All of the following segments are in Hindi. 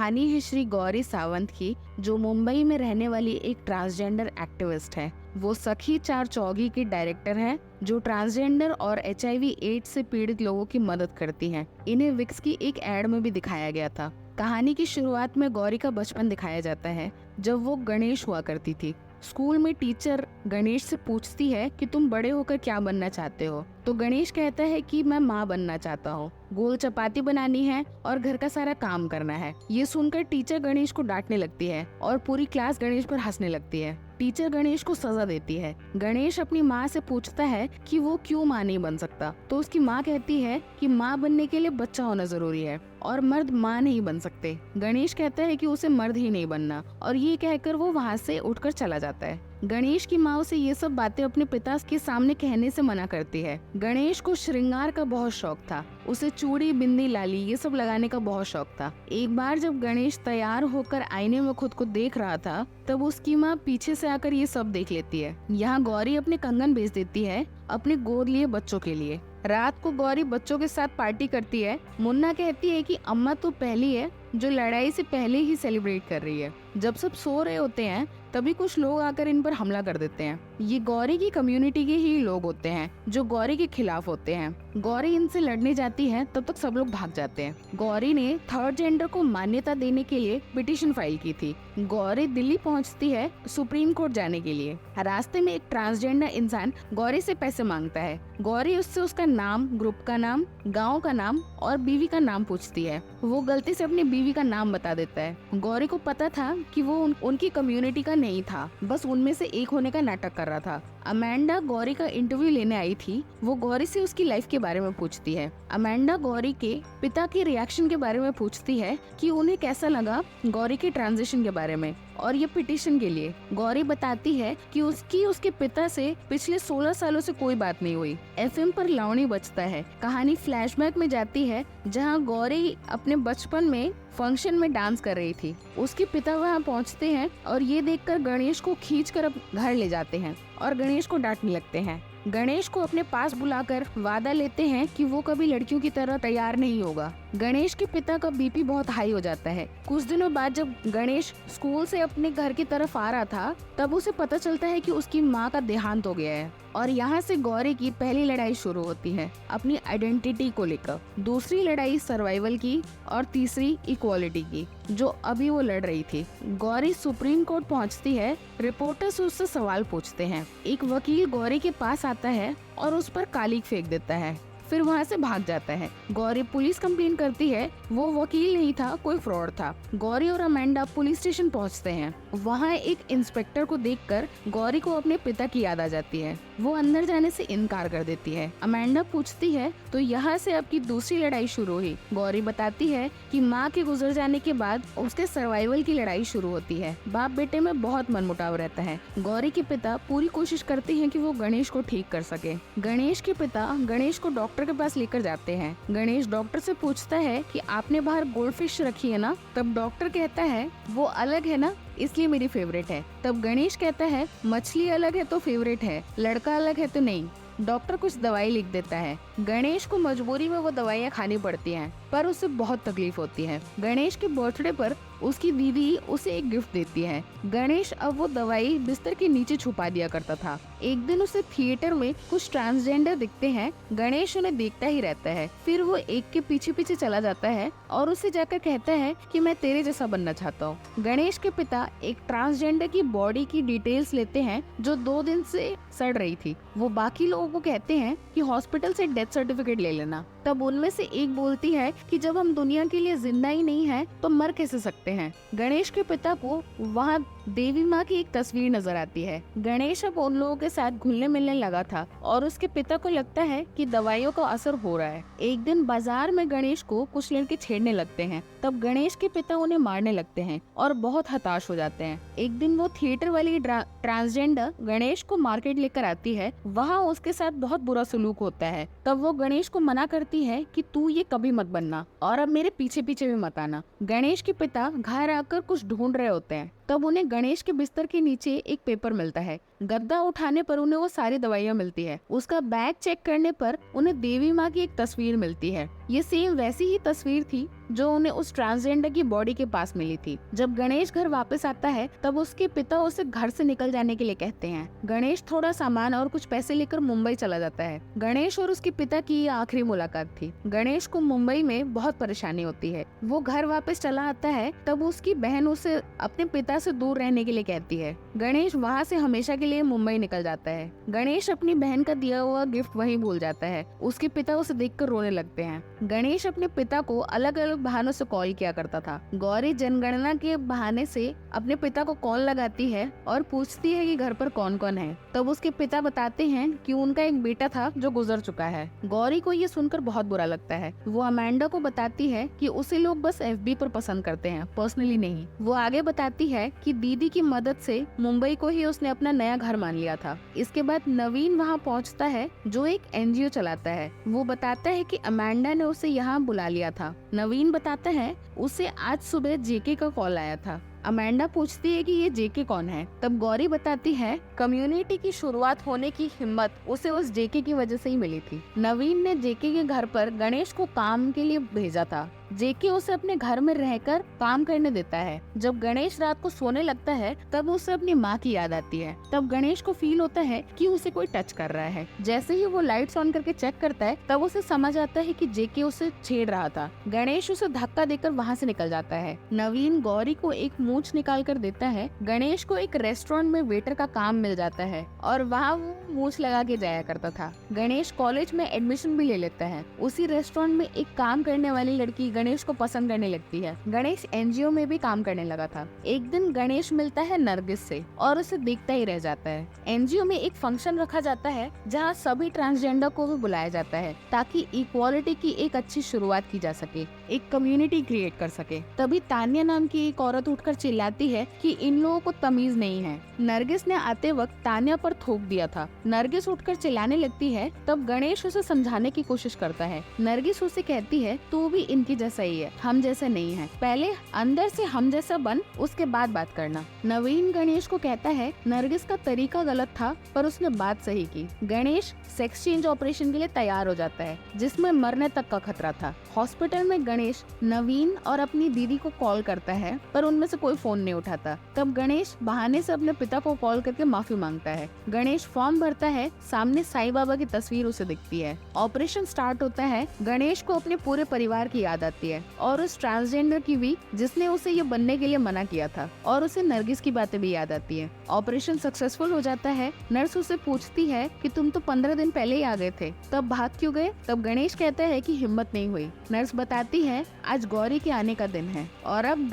कहानी है श्री गौरी सावंत की, जो मुंबई में रहने वाली एक ट्रांसजेंडर एक्टिविस्ट है। वो सखी 4 चौगी की डायरेक्टर है, जो ट्रांसजेंडर और HIV एड्स से पीड़ित लोगों की मदद करती हैं। इन्हें विक्स की एक एड में भी दिखाया गया था। कहानी की शुरुआत में गौरी का बचपन दिखाया जाता है, जब वो गणेश हुआ करती थी। स्कूल में टीचर गणेश से पूछती है कि तुम बड़े होकर क्या बनना चाहते हो, तो गणेश कहता है कि मैं माँ बनना चाहता हूँ, गोल चपाती बनानी है और घर का सारा काम करना है। ये सुनकर टीचर गणेश को डांटने लगती है और पूरी क्लास गणेश पर हंसने लगती है। टीचर गणेश को सजा देती है। गणेश अपनी माँ से पूछता है कि वो क्यों माँ नहीं बन सकता, तो उसकी माँ कहती है कि माँ बनने के लिए बच्चा होना जरूरी है और मर्द माँ नहीं बन सकते। गणेश कहता है कि उसे मर्द ही नहीं बनना, और ये कहकर वो वहाँ से उठकर चला जाता है। गणेश की माँ उसे ये सब बातें अपने पिता के सामने कहने से मना करती है। गणेश को श्रृंगार का बहुत शौक था। उसे चूड़ी, बिंदी, लाली ये सब लगाने का बहुत शौक था। एक बार जब गणेश तैयार होकर आईने में खुद को देख रहा था, तब उसकी माँ पीछे से आकर ये सब देख लेती है। यहाँ गौरी अपने कंगन बेच देती है अपने गोद लिए बच्चों के लिए। रात को गौरी बच्चों के साथ पार्टी करती है। मुन्ना कहती है कि अम्मा तो पहली है जो लड़ाई से पहले ही सेलिब्रेट कर रही है। जब सब सो रहे होते हैं, तभी कुछ लोग आकर इन पर हमला कर देते हैं। ये गौरी की कम्युनिटी के ही लोग होते हैं जो गौरी के खिलाफ होते हैं। गौरी इनसे लड़ने जाती है, तब तक सब लोग भाग जाते हैं। गौरी ने थर्ड जेंडर को मान्यता देने के लिए पिटीशन फाइल की थी। गौरी दिल्ली पहुंचती है सुप्रीम कोर्ट जाने के लिए। रास्ते में एक ट्रांसजेंडर इंसान गौरी से पैसे मांगता है। गौरी उससे उसका नाम, ग्रुप का नाम, गाँव का नाम और बीवी का नाम पूछती है। वो गलती से अपनी बीवी का नाम बता देता है। गौरी को पता था कि वो उनकी कम्युनिटी का नहीं था, बस उनमें से एक होने का नाटक कर रहा था। अमेंडा गौरी का इंटरव्यू लेने आई थी। वो गौरी से उसकी लाइफ के बारे में पूछती है। अमेंडा गौरी के पिता के रिएक्शन के बारे में पूछती है कि उन्हें कैसा लगा गौरी के ट्रांजिशन के बारे में और ये पिटीशन के लिए। गौरी बताती है कि उसके पिता से पिछले 16 सालों से कोई बात नहीं हुई। FM पर लावणी बजता है। कहानी फ्लैशबैक में जाती है, जहां गौरी अपने बचपन में फंक्शन में डांस कर रही थी। उसके पिता वहां पहुंचते हैं और ये देखकर गणेश को खींचकर घर ले जाते हैं और गणेश को डांटने लगते हैं। गणेश को अपने पास बुलाकर वादा लेते हैं कि वो कभी लड़कियों की तरह तैयार नहीं होगा। गणेश के पिता का BP बहुत हाई हो जाता है। कुछ दिनों बाद जब गणेश स्कूल से अपने घर की तरफ आ रहा था, तब उसे पता चलता है कि उसकी माँ का देहांत हो गया है और यहाँ से गौरी की पहली लड़ाई शुरू होती है अपनी आइडेंटिटी को लेकर। दूसरी लड़ाई सर्वाइवल की और तीसरी इक्वालिटी की, जो अभी वो लड़ रही थी। गौरी सुप्रीम कोर्ट पहुंचती है। रिपोर्टर्स उससे सवाल पूछते हैं। एक वकील गौरी के पास आता है और उस पर कालिक फेंक देता है, फिर वहाँ से भाग जाता है। गौरी पुलिस कंप्लेन करती है। वो वकील नहीं था, कोई फ्रॉड था। गौरी और अमेंडा पुलिस स्टेशन पहुँचते हैं। वहाँ एक इंस्पेक्टर को देखकर गौरी को अपने पिता की याद आ जाती है। वो अंदर जाने से इनकार कर देती है। अमेंडा पूछती है तो यहाँ से अब की दूसरी लड़ाई शुरू हुई। गौरी बताती है कि माँ के गुजर जाने के बाद उसके सर्वाइवल की लड़ाई शुरू होती है। बाप बेटे में बहुत मनमुटाव रहता है। गौरी के पिता पूरी कोशिश करते हैं कि वो गणेश को ठीक कर सके। गणेश के पिता गणेश को डॉक्टर के पास लेकर जाते हैं। गणेश डॉक्टर से पूछता है कि आपने बाहर गोल्डफिश रखी है ना? तब डॉक्टर कहता है वो अलग है ना, इसलिए मेरी फेवरेट है। तब गणेश कहता है मछली अलग है तो फेवरेट है, लड़का अलग है तो नहीं। डॉक्टर कुछ दवाई लिख देता है। गणेश को मजबूरी में वो दवाइयाँ खानी पड़ती हैं, पर उसे बहुत तकलीफ होती है। गणेश के बर्थडे पर उसकी दीदी उसे एक गिफ्ट देती है। गणेश अब वो दवाई बिस्तर के नीचे छुपा दिया करता था। एक दिन उसे थिएटर में कुछ ट्रांसजेंडर दिखते हैं। गणेश उन्हें देखता ही रहता है। फिर वो एक के पीछे पीछे चला जाता है और उसे जाकर कहता है कि मैं तेरे जैसा बनना चाहता हूँ। गणेश के पिता एक ट्रांसजेंडर की बॉडी की डिटेल्स लेते हैं जो 2 दिन से सड़ रही थी। वो बाकी लोगों को कहते हैं कि हॉस्पिटल से डेथ सर्टिफिकेट ले लेना। तब उनमें से एक बोलती है कि जब हम दुनिया के लिए जिंदा ही नहीं है तो मर कैसे सकते हैं। गणेश के पिता को वहाँ देवी माँ की एक तस्वीर नजर आती है। गणेश अब उन लोगों के साथ घुलने मिलने लगा था और उसके पिता को लगता है कि दवाइयों का असर हो रहा है। एक दिन बाजार में गणेश को कुछ लड़के छेड़ने लगते हैं। तब गणेश के पिता उन्हें मारने लगते हैं और बहुत हताश हो जाते हैं। एक दिन वो थिएटर वाली ट्रांसजेंडर गणेश को मार्केट लेकर आती है। वहाँ उसके साथ बहुत बुरा सलूक होता है। तब वो गणेश को मना करती है कि तू ये कभी मत बनना और अब मेरे पीछे पीछे भी मत आना। गणेश के पिता घर आकर कुछ ढूंढ रहे होते हैं। तब उन्हें गणेश के बिस्तर के नीचे एक पेपर मिलता है। गद्दा उठाने पर उन्हें वो सारी दवाइयाँ मिलती है। उसका बैग चेक करने पर उन्हें देवी माँ की एक तस्वीर मिलती है। ये सेम वैसी ही तस्वीर थी जो उन्हें उस ट्रांसजेंडर की बॉडी के पास मिली थी। जब गणेश घर वापस आता है तब उसके पिता उसे घर से निकल जाने के लिए कहते हैं। गणेश थोड़ा सामान और कुछ पैसे लेकर मुंबई चला जाता है। गणेश और उसके पिता की ये आखिरी मुलाकात थी। गणेश को मुंबई में बहुत परेशानी होती है। वो घर वापस चला आता है तब उसकी बहन उसे अपने पिता से दूर रहने के लिए कहती है। गणेश वहाँ से हमेशा के लिए मुंबई निकल जाता है। गणेश अपनी बहन का दिया हुआ गिफ्ट वहीं भूल जाता है। उसके पिता उसे देखकर रोने लगते हैं। गणेश अपने पिता को अलग अलग बहानों से कॉल किया करता था। गौरी जनगणना के बहाने से अपने पिता को कॉल लगाती है और पूछती है कि घर पर कौन कौन है। तब उसके पिता बताते हैं कि उनका एक बेटा था जो गुजर चुका है। गौरी को ये सुनकर बहुत बुरा लगता है। वो अमेंडा को बताती है कि उसे लोग बस FB पर पसंद करते हैं, पर्सनली नहीं। वो आगे बताती है कि दीदी की मदद से मुंबई को ही उसने अपना नया घर मान लिया था। इसके बाद नवीन वहाँ पहुँचता है जो एक NGO चलाता है। वो बताता है कि अमेंडा ने उसे यहाँ बुला लिया था। नवीन बताता है उसे आज सुबह JK का कॉल आया था। अमेंडा पूछती है कि ये JK कौन है। तब गौरी बताती है कम्युनिटी की शुरुआत होने की हिम्मत उसे उस JK की वजह से ही मिली थी। नवीन ने JK के घर पर गणेश को काम के लिए भेजा था। JK उसे अपने घर में रहकर काम करने देता है। जब गणेश रात को सोने लगता है तब उसे अपनी माँ की याद आती है। तब गणेश को फील होता है कि उसे कोई टच कर रहा है। जैसे ही वो लाइट्स ऑन करके चेक करता है तब उसे समझ आता है कि JK उसे छेड़ रहा था। गणेश उसे धक्का देकर वहाँ से निकल जाता है। नवीन गौरी को एक मूंछ निकाल कर देता है। गणेश को एक रेस्टोरेंट में वेटर का काम मिल जाता है और वहाँ वो मूंछ लगा के जाया करता था। गणेश कॉलेज में एडमिशन भी ले लेता है। उसी रेस्टोरेंट में एक काम करने वाली लड़की गणेश को पसंद करने लगती है। गणेश NGO में भी काम करने लगा था। एक दिन गणेश मिलता है नरगिस से और उसे देखता ही रह जाता है। NGO में एक फंक्शन रखा जाता है जहाँ सभी ट्रांसजेंडर को भी बुलाया जाता है ताकि इक्वालिटी की एक अच्छी शुरुआत की जा सके, एक कम्युनिटी क्रिएट कर सके। तभी तान्या नाम की एक औरत उठकर चिल्लाती है कि इन लोगों को तमीज नहीं है। नरगिस ने आते वक्त तान्या पर थूक दिया था। नरगिस उठकर चिल्लाने लगती है। तब गणेश उसे समझाने की कोशिश करता है। नरगिस उसे कहती है तू भी इनकी जैसा ही है, हम जैसा नहीं है। पहले अंदर से हम जैसा बन, उसके बाद बात करना। नवीन गणेश को कहता है नरगिस का तरीका गलत था पर उसने बात सही की। गणेश सेक्स चेंज ऑपरेशन के लिए तैयार हो जाता है जिसमें मरने तक का खतरा था। हॉस्पिटल में गणेश नवीन और अपनी दीदी को कॉल करता है पर उनमें से कोई फोन नहीं उठाता। तब गणेश बहाने से अपने पिता को कॉल करके माफी मांगता है। गणेश फॉर्म भरता है। सामने साईं बाबा की तस्वीर उसे दिखती है। ऑपरेशन स्टार्ट होता है। गणेश को अपने पूरे परिवार की याद आती है और उस ट्रांसजेंडर की भी जिसने उसे ये बनने के लिए मना किया था, और उसे नरगिस की बातें भी याद आती है। ऑपरेशन सक्सेसफुल हो जाता है। नर्स उसे पूछती है कि तुम तो 15 दिन पहले ही आ गए थे, तब भाग क्यों गए? तब गणेश कहता है कि हिम्मत नहीं हुई। नर्स बताती है आज गौरी के आने का दिन है और अब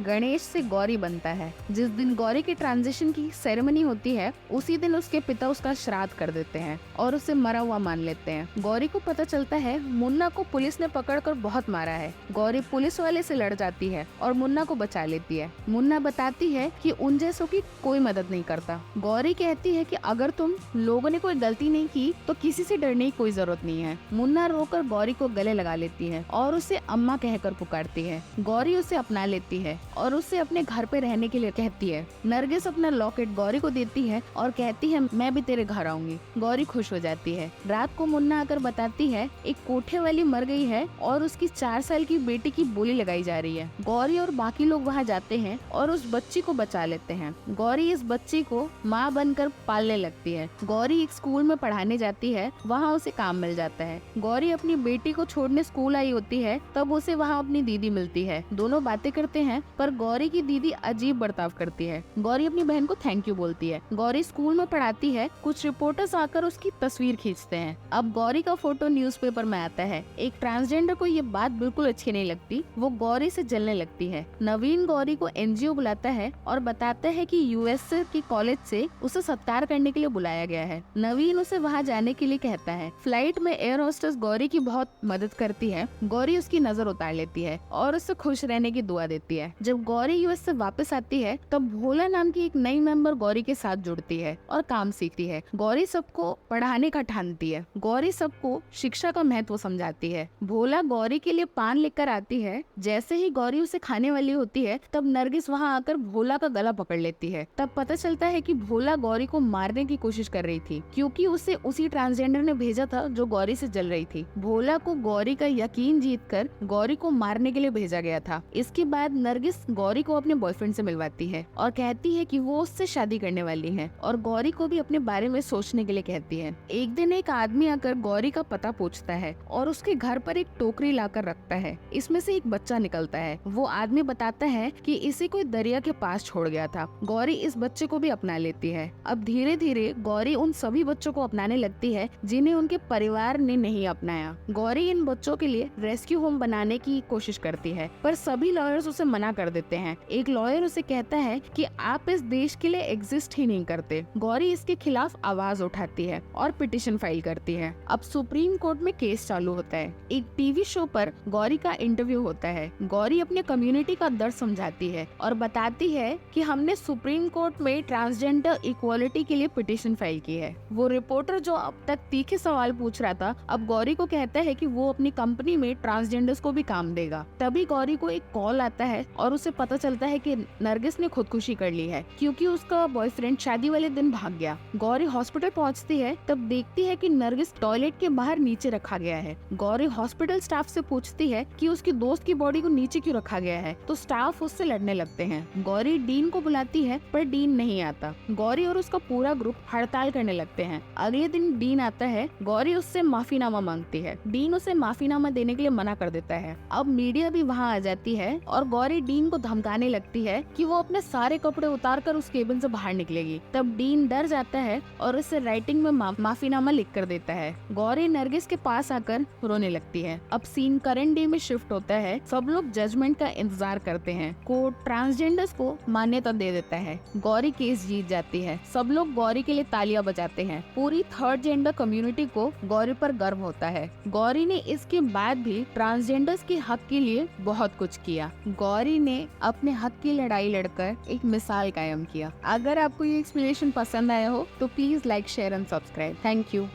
गणेश से गौरी बनता है। जिस दिन गौरी के ट्रांजिशन की सेरेमनी होती है उसी दिन उसके पिता उसका श्राद्ध कर देते हैं और उसे मरा हुआ मान लेते हैं। गौरी को पता चलता है मुन्ना को पुलिस ने पकड़कर बहुत मारा है। गौरी पुलिस वाले से लड़ जाती है और मुन्ना को बचा लेती है। मुन्ना बताती है कि उन जैसों की कोई मदद नहीं करता। गौरी कहती है कि अगर तुम लोगों ने कोई गलती नहीं की तो किसी से डरने की कोई जरूरत नहीं है। मुन्ना रोकर गौरी को गले लगा लेती है और उसे अम्मा कहकर पुकारती है। गौरी उसे अपना लेती है और उसे अपने घर पे रहने के लिए कहती है। नरगिस अपना लॉकेट गौरी को देती है और कहती है मैं भी तेरे घर आऊंगी। गौरी खुश हो जाती है। रात को मुन्ना आकर बताती है एक कोठे वाली मर गई है और उसकी 4 साल की बेटी की बोली लगाई जा रही है। गौरी और बाकी लोग वहाँ जाते हैं और उस बच्ची को बचा लेते हैं। गौरी इस बच्ची को माँ बनकर पालने लगती है। गौरी एक स्कूल में पढ़ाने जाती है, वहाँ उसे काम मिल जाता है। गौरी अपनी बेटी को छोड़ने स्कूल आई होती है, तब उसे वहाँ अपनी दीदी मिलती है। दोनों बातें करते हैं पर गौरी की दीदी अजीब बर्ताव करती है। गौरी अपनी बहन को थैंक यू बोलती है। गौरी स्कूल में पढ़ाती है। कुछ रिपोर्टर्स आकर उसकी तस्वीर खींचते हैं। अब गौरी का फोटो न्यूज़पेपर में आता है। एक ट्रांसजेंडर को ये बात बिल्कुल अच्छी नहीं लगती। वो गौरी से जलने लगती है। नवीन गौरी को NGO बुलाता है और बताता है कि US की कॉलेज से उसे सत्कार करने के लिए बुलाया गया है। नवीन उसे वहाँ जाने के लिए कहता है। फ्लाइट में एयर होस्टेस गौरी की बहुत मदद करती है। गौरी उसकी नजर उतार लेती है और उससे खुश रहने की दुआ देती है। जब गौरी यूएस से वापस आती है तब भोला नाम की एक नई मेंबर गौरी के साथ जुड़ती है और काम सीखती है। गौरी सबको पढ़ाने का ठानती है। गौरी सबको शिक्षा का महत्व समझाती है। भोला गौरी के लिए पान लेकर आती है। जैसे ही गौरी उसे खाने वाली होती है तब नरगिस वहाँ आकर भोला का गला पकड़ लेती है। तब पता चलता है कि भोला गौरी को मारने की कोशिश कर रही थी क्योंकि उसे उसी ट्रांसजेंडर ने भेजा था जो गौरी से जल रही थी। भोला को गौरी का यकीन जीतकर गौरी को मारने के लिए भेजा गया था। इसके बाद नरगिस गौरी को अपने बॉयफ्रेंड से मिलवाती है और कहती है कि वो उससे शादी करने वाली है और गौरी को भी अपने बारे में सोचने के लिए कहती है। एक दिन एक आदमी आकर गौरी का पता पूछता है और उसके घर पर एक टोकरी लाकर रखता है। इसमें से एक बच्चा निकलता है। वो आदमी बताता है कि इसे कोई दरिया के पास छोड़ गया था। गौरी इस बच्चे को भी अपना लेती है। अब धीरे धीरे गौरी उन सभी बच्चों को अपनाने लगती है जिन्हें उनके परिवार ने नहीं अपनाया। गौरी इन बच्चों के लिए रेस्क्यू होम बनाने की कोशिश करती है पर सभी लॉयर्स उसे मना कर देते हैं। एक लॉयर उसे कहता है कि आप इस देश के लिए एग्जिस्ट ही नहीं करते। गौरी इसके खिलाफ आवाज उठाती है और पिटीशन फाइल करती है। अब सुप्रीम कोर्ट में केस चालू होता है। एक टीवी शो पर गौरी का इंटरव्यू होता है। गौरी अपने कम्युनिटी का दर्द समझाती है और बताती है कि हमने सुप्रीम कोर्ट में ट्रांसजेंडर इक्वालिटी के लिए पिटीशन फाइल की है। वो रिपोर्टर जो अब तक तीखे सवाल पूछ रहा था अब गौरी को कहता है कि वो अपनी कंपनी में ट्रांसजेंडर्स को भी काम देगा। तभी गौरी को एक कॉल आता है और उसे पता चलता है कि नरगिस ने खुदकुशी कर ली है क्योंकि उसका बॉयफ्रेंड शादी वाले दिन भाग गया। गौरी हॉस्पिटल पहुंचती है तब देखती है कि नरगिस टॉयलेट के बाहर नीचे रखा गया है। गौरी हॉस्पिटल स्टाफ से पूछती है कि उसकी दोस्त की बॉडी को नीचे क्यों रखा गया है तो स्टाफ उससे लड़ने लगते हैं। गौरी डीन को बुलाती है पर डीन नहीं आता। गौरी और उसका पूरा ग्रुप हड़ताल करने लगते हैं। अगले दिन डीन आता है। गौरी उससे माफीनामा मांगती है। डीन उसे माफीनामा देने के लिए मना कर देता है। अब मीडिया भी वहाँ आ जाती है और गौरी डीन को धमकाने लगती है कि वो अपने सारे कपड़े उतार कर उस केबिन से बाहर निकलेगी। तब डीन डर जाता है और उसे राइटिंग में माफीनामा लिख कर देता है। गौरी नरगिस के पास आकर रोने लगती है। अब सीन करंट डे में शिफ्ट होता है। सब लोग जजमेंट का इंतजार करते हैं। कोर्ट ट्रांसजेंडर्स को मान्यता दे देता है। गौरी केस जीत जाती है। सब लोग गौरी के लिए तालियां बजाते हैं। पूरी थर्ड जेंडर कम्युनिटी को गौरी पर गर्व होता है। गौरी ने इसके बाद भी ट्रांसजेंडर्स के हक के लिए बहुत कुछ किया। गौरी ने अपने हक की लड़ाई लड़कर एक मिसाल कायम किया। अगर आपको ये एक्सप्लेनेशन पसंद आया हो तो please like, share and subscribe. Thank you.